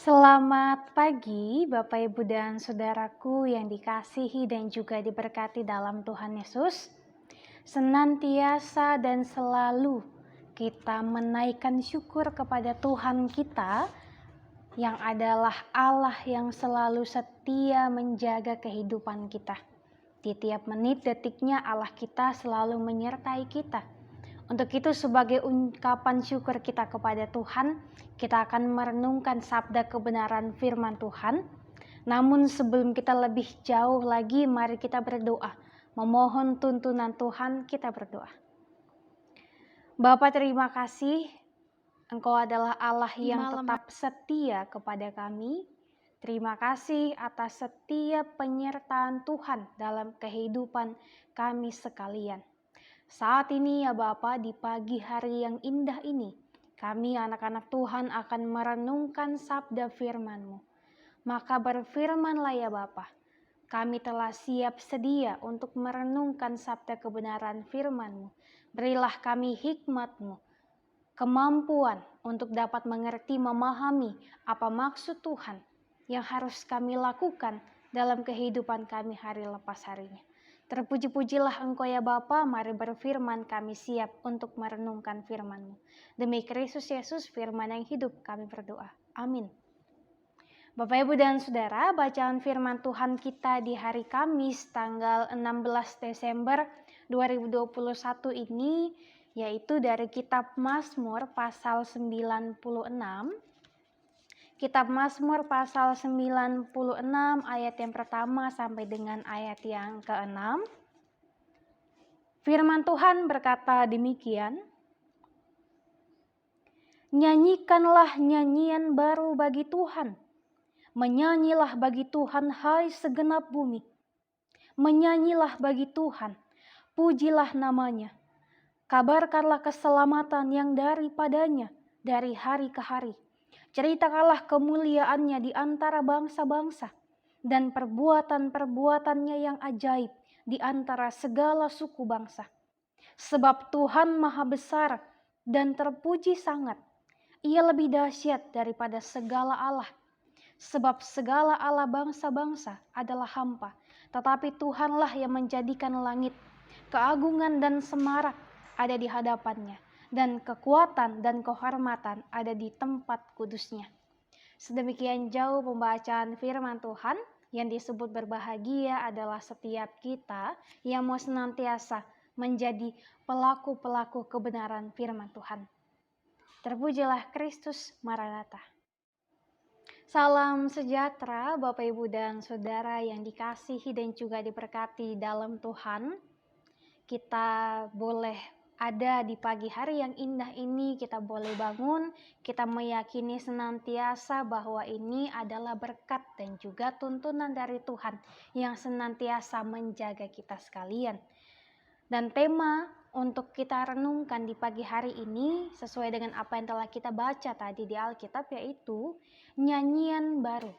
Selamat pagi, Bapak, Ibu, dan saudaraku yang dikasihi dan juga diberkati dalam Tuhan Yesus. Senantiasa dan selalu kita menaikkan syukur kepada Tuhan kita yang adalah Allah yang selalu setia menjaga kehidupan kita. Di tiap menit detiknya Allah kita selalu menyertai kita. Untuk itu sebagai ungkapan syukur kita kepada Tuhan, kita akan merenungkan sabda kebenaran firman Tuhan. Namun sebelum kita lebih jauh lagi, mari kita berdoa. Memohon tuntunan Tuhan, kita berdoa. Bapa, terima kasih. Engkau adalah Allah yang tetap setia kepada kami. Terima kasih atas setiap penyertaan Tuhan dalam kehidupan kami sekalian. Saat ini ya Bapa, di pagi hari yang indah ini, kami anak-anak Tuhan akan merenungkan sabda firman-Mu. Maka berfirmanlah ya Bapa, kami telah siap sedia untuk merenungkan sabda kebenaran firman-Mu. Berilah kami hikmat-Mu, kemampuan untuk dapat mengerti, memahami apa maksud Tuhan yang harus kami lakukan dalam kehidupan kami hari lepas harinya. Terpuji-pujilah Engkau ya Bapa, mari berfirman, kami siap untuk merenungkan firman-Mu. Demi Kristus Yesus, firman yang hidup, kami berdoa. Amin. Bapak, Ibu, dan Saudara, bacaan firman Tuhan kita di hari Kamis tanggal 16 Desember 2021 ini yaitu dari kitab Mazmur pasal 96. Kitab Mazmur pasal 96 ayat yang pertama sampai dengan ayat yang ke-6. Firman Tuhan berkata demikian. Nyanyikanlah nyanyian baru bagi Tuhan. Menyanyilah bagi Tuhan, hai segenap bumi. Menyanyilah bagi Tuhan, pujilah namanya. Kabarkanlah keselamatan yang daripadanya dari hari ke hari. Ceritakanlah kemuliaannya di antara bangsa-bangsa dan perbuatan-perbuatannya yang ajaib di antara segala suku bangsa. Sebab Tuhan maha besar dan terpuji sangat. Ia lebih dahsyat daripada segala Allah. Sebab segala Allah bangsa-bangsa adalah hampa, tetapi Tuhanlah yang menjadikan langit. Keagungan dan semarak ada di hadapannya, dan kekuatan dan kehormatan ada di tempat kudusnya. Sedemikian jauh pembacaan firman Tuhan. Yang disebut berbahagia adalah setiap kita yang mau senantiasa menjadi pelaku-pelaku kebenaran firman Tuhan. Terpujilah Kristus, Maranatha. Salam sejahtera Bapak, Ibu, dan Saudara yang dikasihi dan juga diberkati dalam Tuhan. Kita boleh ada di pagi hari yang indah ini, kita boleh bangun, kita meyakini senantiasa bahwa ini adalah berkat dan juga tuntunan dari Tuhan yang senantiasa menjaga kita sekalian. Dan tema untuk kita renungkan di pagi hari ini sesuai dengan apa yang telah kita baca tadi di Alkitab, yaitu nyanyian baru.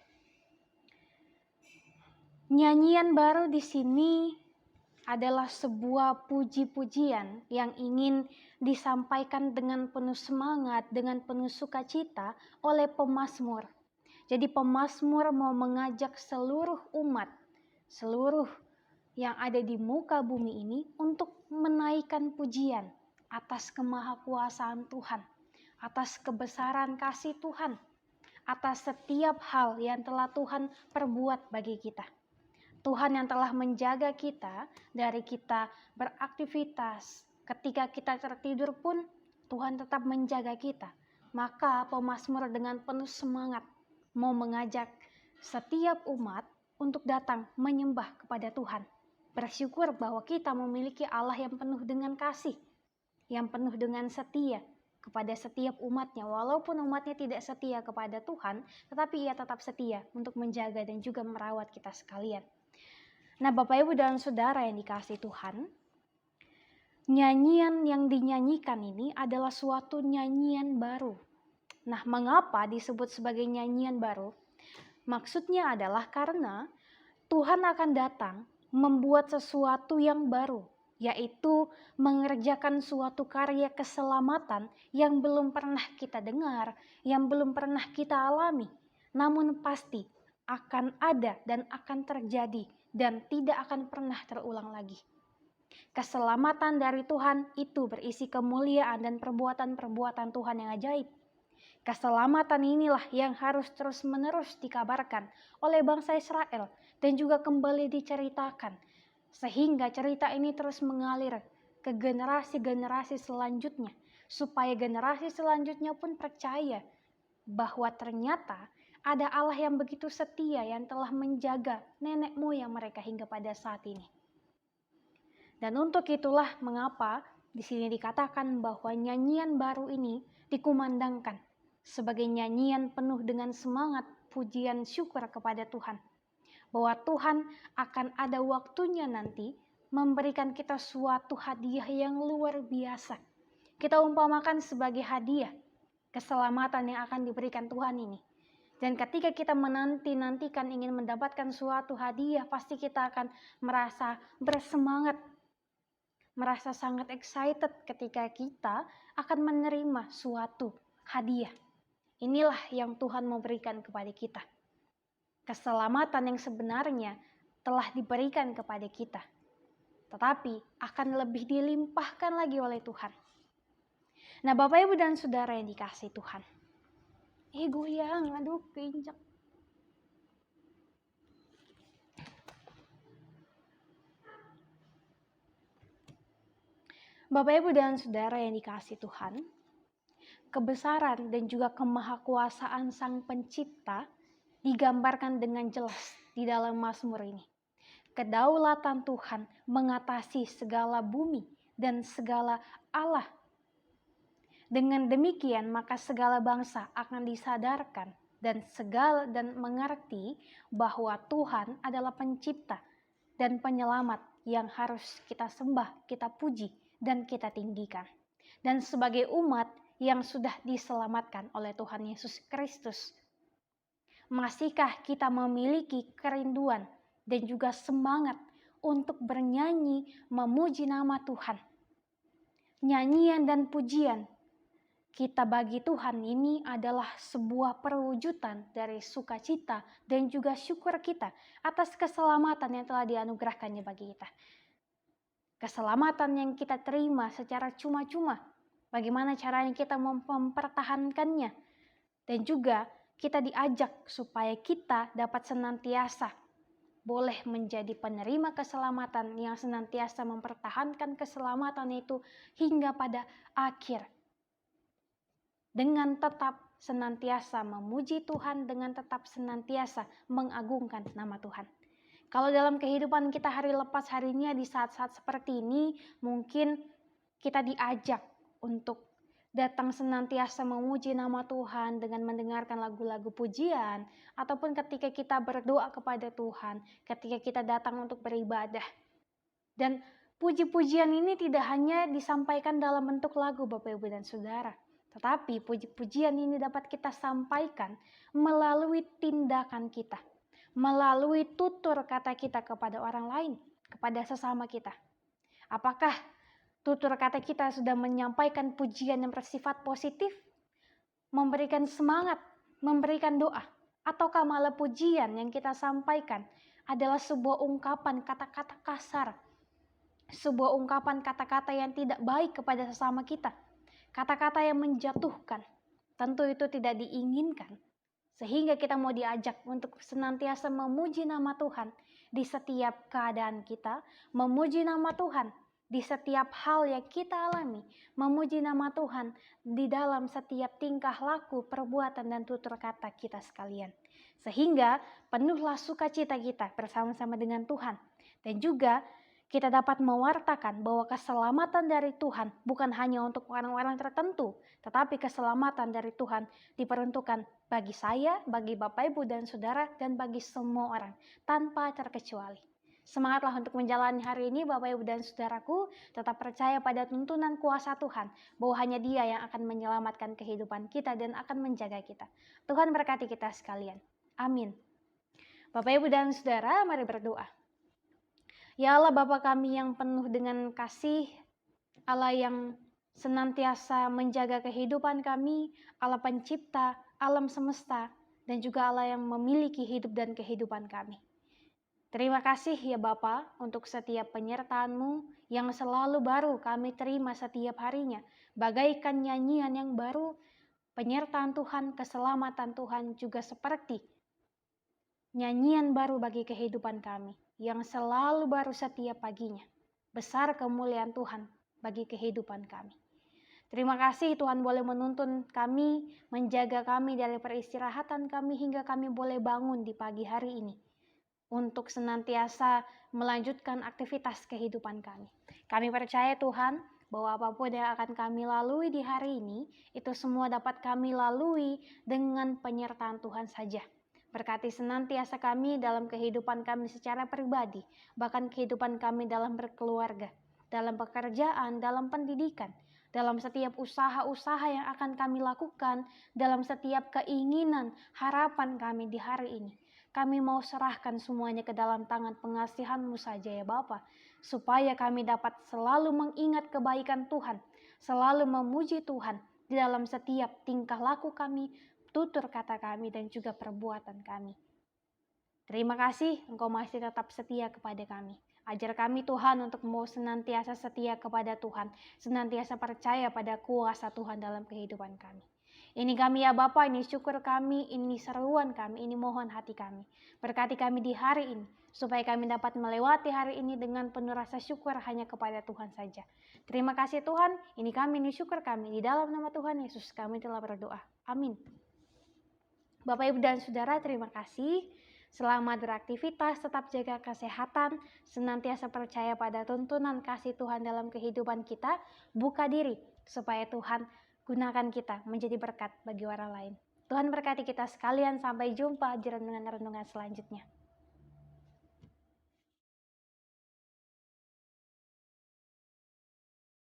Nyanyian baru di sini adalah sebuah puji-pujian yang ingin disampaikan dengan penuh semangat, dengan penuh sukacita oleh pemazmur. Jadi pemazmur mau mengajak seluruh umat, seluruh yang ada di muka bumi ini untuk menaikkan pujian atas kemahakuasaan Tuhan, atas kebesaran kasih Tuhan, atas setiap hal yang telah Tuhan perbuat bagi kita. Tuhan yang telah menjaga kita dari kita beraktivitas. Ketika kita tertidur pun Tuhan tetap menjaga kita. Maka pemazmur dengan penuh semangat mau mengajak setiap umat untuk datang menyembah kepada Tuhan. Bersyukur bahwa kita memiliki Allah yang penuh dengan kasih, yang penuh dengan setia kepada setiap umatnya. Walaupun umatnya tidak setia kepada Tuhan, tetapi ia tetap setia untuk menjaga dan juga merawat kita sekalian. Nah, Bapak, Ibu, dan Saudara yang dikasihi Tuhan, nyanyian yang dinyanyikan ini adalah suatu nyanyian baru. Nah, mengapa disebut sebagai nyanyian baru? Maksudnya adalah karena Tuhan akan datang membuat sesuatu yang baru, yaitu mengerjakan suatu karya keselamatan yang belum pernah kita dengar, yang belum pernah kita alami. namun pasti akan ada dan akan terjadi dan tidak akan pernah terulang lagi. Keselamatan dari Tuhan itu berisi kemuliaan dan perbuatan-perbuatan Tuhan yang ajaib. Keselamatan inilah yang harus terus-menerus dikabarkan oleh bangsa Israel dan juga kembali diceritakan, sehingga cerita ini terus mengalir ke generasi-generasi selanjutnya, supaya generasi selanjutnya pun percaya bahwa ternyata ada Allah yang begitu setia yang telah menjaga nenek moyang mereka hingga pada saat ini. Dan untuk itulah mengapa di sini dikatakan bahwa nyanyian baru ini dikumandangkan sebagai nyanyian penuh dengan semangat pujian syukur kepada Tuhan. Bahwa Tuhan akan ada waktunya nanti memberikan kita suatu hadiah yang luar biasa. Kita umpamakan sebagai hadiah keselamatan yang akan diberikan Tuhan ini. Dan ketika kita menanti-nantikan ingin mendapatkan suatu hadiah, pasti kita akan merasa bersemangat, merasa sangat excited ketika kita akan menerima suatu hadiah. Inilah yang Tuhan mau berikan kepada kita. Keselamatan yang sebenarnya telah diberikan kepada kita, tetapi akan lebih dilimpahkan lagi oleh Tuhan. Nah, Bapak Ibu dan Saudara yang dikasihi Tuhan. Goyang, aduh keinjak. Bapak Ibu dan Saudara yang dikasihi Tuhan, kebesaran dan juga kemahakuasaan Sang Pencipta digambarkan dengan jelas di dalam Mazmur ini. Kedaulatan Tuhan mengatasi segala bumi dan segala Allah. Dengan demikian maka segala bangsa akan disadarkan dan mengerti bahwa Tuhan adalah pencipta dan penyelamat yang harus kita sembah, kita puji, dan kita tinggikan. Dan sebagai umat yang sudah diselamatkan oleh Tuhan Yesus Kristus, masihkah kita memiliki kerinduan dan juga semangat untuk bernyanyi memuji nama Tuhan? Nyanyian dan pujian kita bagi Tuhan ini adalah sebuah perwujudan dari sukacita dan juga syukur kita atas keselamatan yang telah dianugerahkannya bagi kita. Keselamatan yang kita terima secara cuma-cuma, bagaimana caranya kita mempertahankannya, dan juga kita diajak supaya kita dapat senantiasa boleh menjadi penerima keselamatan yang senantiasa mempertahankan keselamatan itu hingga pada akhir. Dengan tetap senantiasa memuji Tuhan, dengan tetap senantiasa mengagungkan nama Tuhan. Kalau dalam kehidupan kita hari lepas harinya di saat-saat seperti ini, mungkin kita diajak untuk datang senantiasa memuji nama Tuhan dengan mendengarkan lagu-lagu pujian, ataupun ketika kita berdoa kepada Tuhan, ketika kita datang untuk beribadah. Dan puji-pujian ini tidak hanya disampaikan dalam bentuk lagu Bapak Ibu dan Saudara, tetapi puji-pujian ini dapat kita sampaikan melalui tindakan kita, melalui tutur kata kita kepada orang lain, kepada sesama kita. Apakah tutur kata kita sudah menyampaikan pujian yang bersifat positif, memberikan semangat, memberikan doa, ataukah malah pujian yang kita sampaikan adalah sebuah ungkapan kata-kata kasar, sebuah ungkapan kata-kata yang tidak baik kepada sesama kita, kata-kata yang menjatuhkan? Tentu itu tidak diinginkan, sehingga kita mau diajak untuk senantiasa memuji nama Tuhan di setiap keadaan kita, memuji nama Tuhan di setiap hal yang kita alami, memuji nama Tuhan di dalam setiap tingkah laku, perbuatan, dan tutur kata kita sekalian. Sehingga penuhlah sukacita kita bersama-sama dengan Tuhan. Dan juga kita dapat mewartakan bahwa keselamatan dari Tuhan bukan hanya untuk orang-orang tertentu, tetapi keselamatan dari Tuhan diperuntukkan bagi saya, bagi Bapak Ibu dan Saudara, dan bagi semua orang tanpa terkecuali. Semangatlah untuk menjalani hari ini Bapak Ibu dan Saudaraku, tetap percaya pada tuntunan kuasa Tuhan, bahwa hanya Dia yang akan menyelamatkan kehidupan kita dan akan menjaga kita. Tuhan berkati kita sekalian. Amin. Bapak Ibu dan Saudara, mari berdoa. Ya Allah Bapa kami yang penuh dengan kasih, Allah yang senantiasa menjaga kehidupan kami, Allah pencipta alam semesta, dan juga Allah yang memiliki hidup dan kehidupan kami. Terima kasih ya Bapa untuk setiap penyertaan-Mu yang selalu baru kami terima setiap harinya. Bagaikan nyanyian yang baru, penyertaan Tuhan, keselamatan Tuhan juga seperti nyanyian baru bagi kehidupan kami yang selalu baru setiap paginya. Besar kemuliaan Tuhan bagi kehidupan kami. Terima kasih Tuhan boleh menuntun kami, menjaga kami dari peristirahatan kami hingga kami boleh bangun di pagi hari ini untuk senantiasa melanjutkan aktivitas kehidupan kami. Kami percaya Tuhan bahwa apapun yang akan kami lalui di hari ini, itu semua dapat kami lalui dengan penyertaan Tuhan saja. Berkati senantiasa kami dalam kehidupan kami secara pribadi, bahkan kehidupan kami dalam berkeluarga, dalam pekerjaan, dalam pendidikan, dalam setiap usaha-usaha yang akan kami lakukan, dalam setiap keinginan, harapan kami di hari ini. Kami mau serahkan semuanya ke dalam tangan pengasihan-Mu saja ya Bapa, supaya kami dapat selalu mengingat kebaikan Tuhan, selalu memuji Tuhan di dalam setiap tingkah laku kami, tutur kata kami, dan juga perbuatan kami. Terima kasih Engkau masih tetap setia kepada kami. Ajar kami Tuhan untuk mau senantiasa setia kepada Tuhan, senantiasa percaya pada kuasa Tuhan dalam kehidupan kami. Ini kami ya Bapa, ini syukur kami, ini seruan kami, ini mohon hati kami. Berkati kami di hari ini, supaya kami dapat melewati hari ini dengan penuh rasa syukur hanya kepada Tuhan saja. Terima kasih Tuhan, ini kami, ini syukur kami. Di dalam nama Tuhan Yesus kami telah berdoa. Amin. Bapak, Ibu, dan Saudara, terima kasih. Selamat beraktivitas, tetap jaga kesehatan, senantiasa percaya pada tuntunan kasih Tuhan dalam kehidupan kita, buka diri supaya Tuhan gunakan kita menjadi berkat bagi orang lain. Tuhan berkati kita sekalian, sampai jumpa di renungan-renungan selanjutnya.